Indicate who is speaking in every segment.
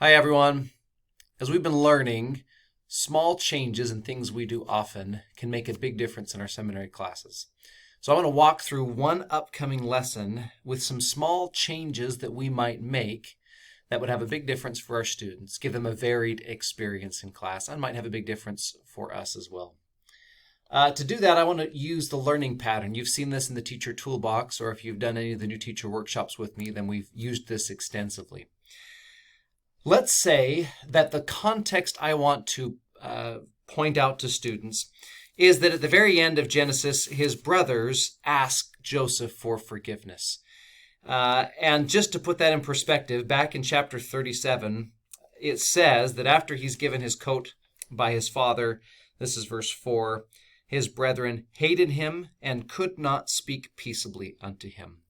Speaker 1: Hi, everyone. As we've been learning, small changes in things we do often can make a big difference in our seminary classes. So I want to walk through one upcoming lesson with some small changes that we might make that would have a big difference for our students, give them a varied experience in class, and might have a big difference for us as well. To do that, I want to use the learning pattern. You've seen this in the teacher toolbox, or if you've done any of the new teacher workshops with me, then we've used this extensively. Let's say that the context I want to point out to students is that at the very end of Genesis, his brothers ask Joseph for forgiveness. And just to put that in perspective, back in chapter 37, it says that after he's given his coat by his father, this is verse 4, his brethren hated him and could not speak peaceably unto him.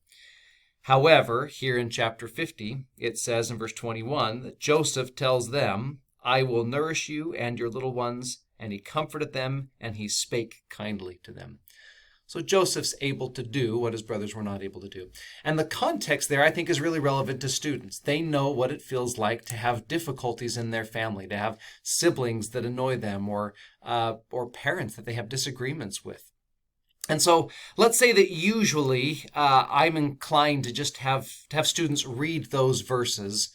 Speaker 1: However, here in chapter 50, it says in verse 21 that Joseph tells them, I will nourish you and your little ones, and he comforted them, and he spake kindly to them. So Joseph's able to do what his brothers were not able to do. And the context there, I think, is really relevant to students. They know what it feels like to have difficulties in their family, to have siblings that annoy them, or parents that they have disagreements with. And so let's say that usually I'm inclined to just have students read those verses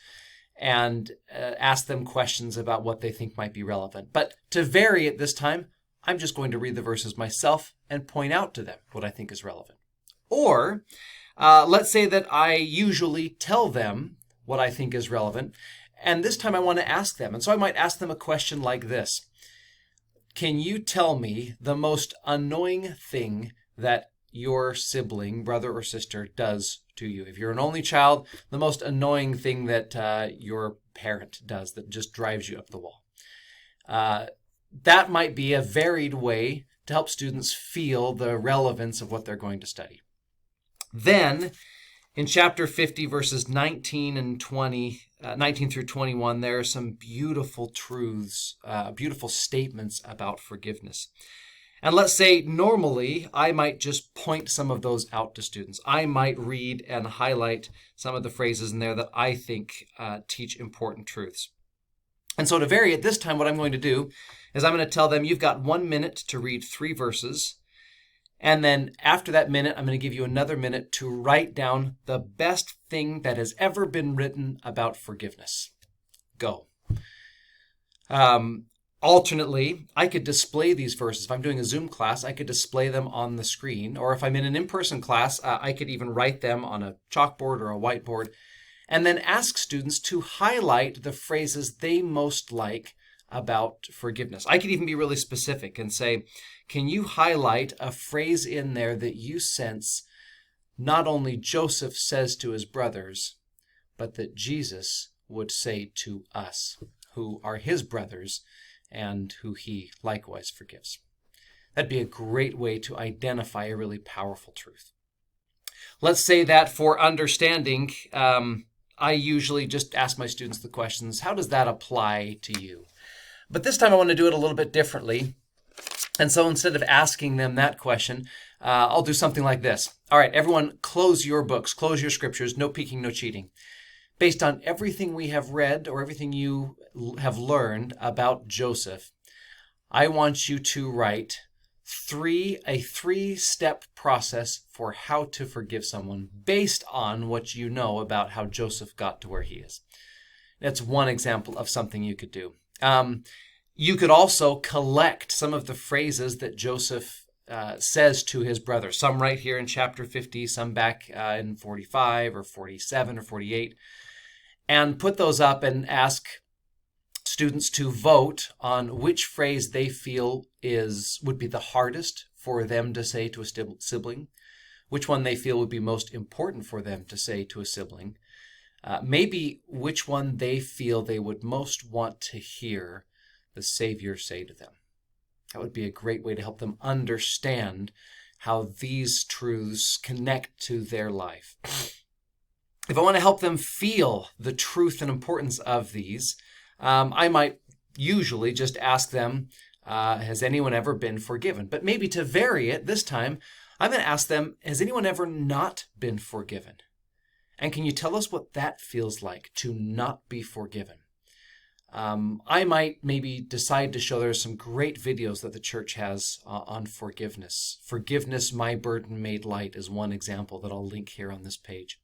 Speaker 1: and ask them questions about what they think might be relevant. But to vary it this time, I'm just going to read the verses myself and point out to them what I think is relevant. Or let's say that I usually tell them what I think is relevant, and this time I want to ask them. And so I might ask them a question like this. Can you tell me the most annoying thing that your sibling, brother or sister, does to you? If you're an only child, the most annoying thing that your parent does that just drives you up the wall. That might be a varied way to help students feel the relevance of what they're going to study. Then, in chapter 50, verses 19 through 21, there are some beautiful truths, beautiful statements about forgiveness. And let's say normally I might just point some of those out to students. I might read and highlight some of the phrases in there that I think teach important truths. And so to vary it this time, what I'm going to do is I'm going to tell them you've got 1 minute to read 3 verses. And then after that minute, I'm going to give you another minute to write down the best thing that has ever been written about forgiveness. Go. Alternately, I could display these verses. If I'm doing a Zoom class, I could display them on the screen. Or if I'm in an in-person class, I could even write them on a chalkboard or a whiteboard. And then ask students to highlight the phrases they most like about forgiveness. I could even be really specific and say, can you highlight a phrase in there that you sense not only Joseph says to his brothers, but that Jesus would say to us, who are his brothers and who he likewise forgives? That'd be a great way to identify a really powerful truth. Let's say that for understanding, I usually just ask my students the questions, how does that apply to you? But this time I want to do it a little bit differently. And so instead of asking them that question, I'll do something like this. All right, everyone, close your books, close your scriptures, no peeking, no cheating. Based on everything we have read or everything you have learned about Joseph, I want you to write a 3-step process for how to forgive someone based on what you know about how Joseph got to where he is. That's one example of something you could do. You could also collect some of the phrases that Joseph says to his brother, some right here in chapter 50, some back in 45 or 47 or 48, and put those up and ask students to vote on which phrase they feel would be the hardest for them to say to a sibling, which one they feel would be most important for them to say to a sibling, maybe which one they feel they would most want to hear the Savior say to them. That would be a great way to help them understand how these truths connect to their life. If I want to help them feel the truth and importance of these, I might usually just ask them, has anyone ever been forgiven? But maybe to vary it this time, I'm going to ask them, has anyone ever not been forgiven? And can you tell us what that feels like to not be forgiven? I might maybe decide to show there's some great videos that the church has on forgiveness. Forgiveness, My Burden Made Light is one example that I'll link here on this page.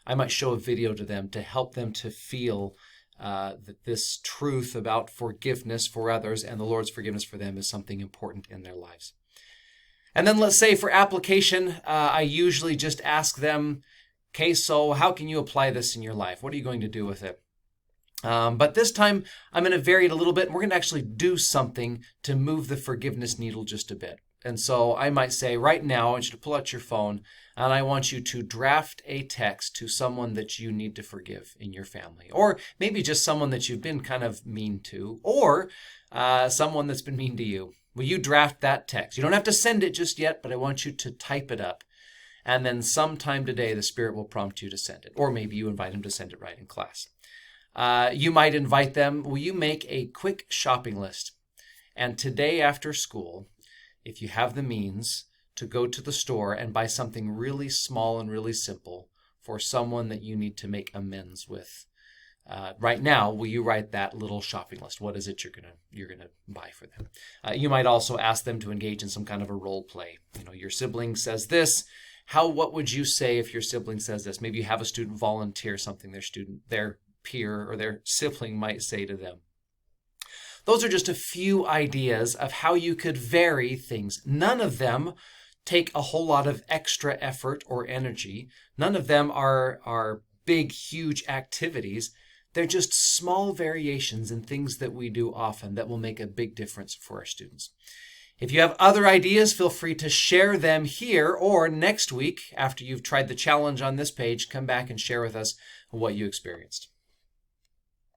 Speaker 1: I might show a video to them to help them to feel that this truth about forgiveness for others and the Lord's forgiveness for them is something important in their lives. And then let's say for application, I usually just ask them, okay, so how can you apply this in your life? What are you going to do with it? But this time I'm going to vary it a little bit, and we're going to actually do something to move the forgiveness needle just a bit. And so I might say, right now, I want you to pull out your phone, and I want you to draft a text to someone that you need to forgive in your family. Or maybe just someone that you've been kind of mean to, or someone that's been mean to you. Will you draft that text? You don't have to send it just yet, but I want you to type it up. And then sometime today, the Spirit will prompt you to send it. Or maybe you invite him to send it right in class. You might invite them, will you make a quick shopping list? And today after school, if you have the means, to go to the store and buy something really small and really simple for someone that you need to make amends with. Right now, will you write that little shopping list? What is it you're gonna buy for them? You might also ask them to engage in some kind of a role play. You know, your sibling says this. What would you say if your sibling says this? Maybe you have a student volunteer something their peer or their sibling might say to them. Those are just a few ideas of how you could vary things. None of them take a whole lot of extra effort or energy. None of them are big, huge activities. They're just small variations in things that we do often that will make a big difference for our students. If you have other ideas, feel free to share them here, or next week, after you've tried the challenge on this page, come back and share with us what you experienced.